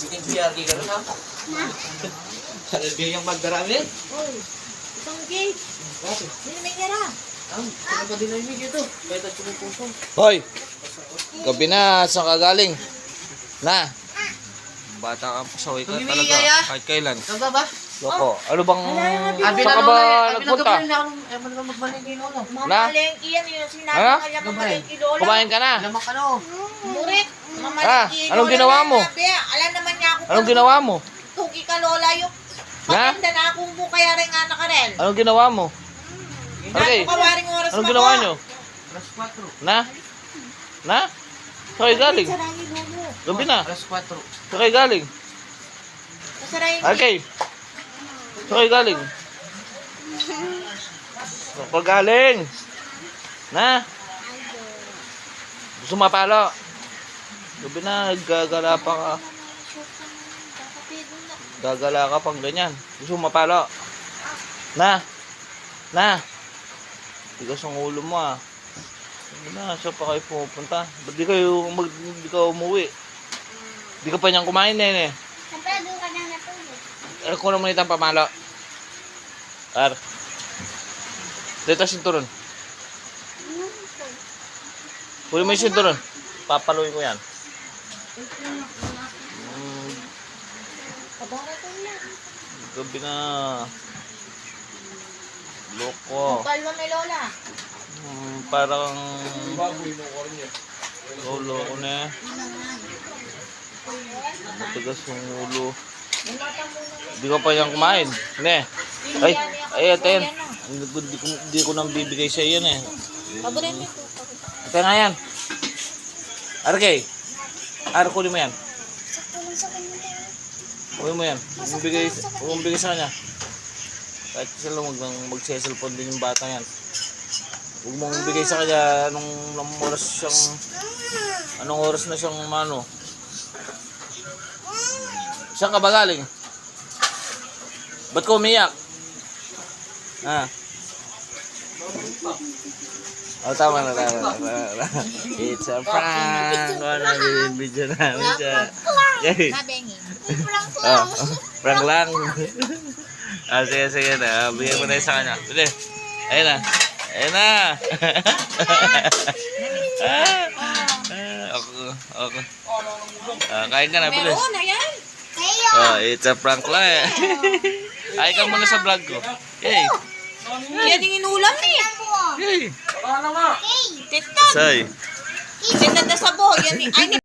Bikin PRG ka rin ha? Salad yung magdarami? Oy, isang cake. Bakit? Hindi may nira. Sino pa din namin dito? Kahit at sumupusong. Hoy! Gabi na, saan ka galing? Na! Bata ka pa sa ka Tumimili talaga. kaya? Kahit kailan. Saan ba? Loko. Ano bang... Abi Saan ka ba nagpunta? Abi na magmalingki lolo. Mamalengki yan yung sinabi Ha? ko kanya mamalengki lola. Kumain ka na? Lamak ka no. Murik, mamalengki lola. Anong ginawa mo? Nabi, alam naman niya ako. Anong ginawa mo? Tugi ka lola yung Ha? maganda na akong bukaya rin nga na ka rin. Anong ginawa mo? Okay. Ako kawaring oras Anong pa ginawa ko. nyo? Alas 4. Na? Na? Saan kayo galing? Sarayin mo. Gabi na. Alas 4. Saan kayo galing? Sarayin mo. Okay. Saan kayo galing? Saan ka galing? Na? Gusto mapalo? Gabi na, gagala pa ka. Gagala ka pang ganyan. Gusto mapalo? Na? Na? Tigas ang ulo mo ah. Gabi na, saan pa kayo pupunta? Ba't di ka umuwi? Di ka pa niyang kumain eh. Siyempre, doon ka na natulog. Ano ko naman itang pamalo? Ar. Dito sinturon. Huli mo yung sinturon. Papaluin ko yan. Gabi na. Loko. Palma may lola. Parang lolo ko na eh. Matigas yung ulo. Hindi ko pa yan kumain. Ne. Ay, aten. Hindi ko nang bibigay sa iyo eh. Paborito ito. Ito nga yan. Arkay. Kunin mo yan. Kunin mo yan. Huwag bigay sa kanya. Kahit sila magseselfon din yung bata yan. Huwag mong bigay sa kanya anong oras na siyang mano. Saan ka ba galing? Ba't ko umiyak? Ha? Oh, tama na. It's a prank. Ano yung video namin siya? Nabengi. Oh, prank lang. Sige na. Bigyan mo na yun sa kanya. Bili. Ayun na. Okay. Kain ka na, bili. Meron na yan. Oh, it's a prank lang eh. Ay ka muna sa vlog ko. Yay. Yan yung inulam eh. Yay. Titan. Say. Titan na sa buho. Yan eh. Ay,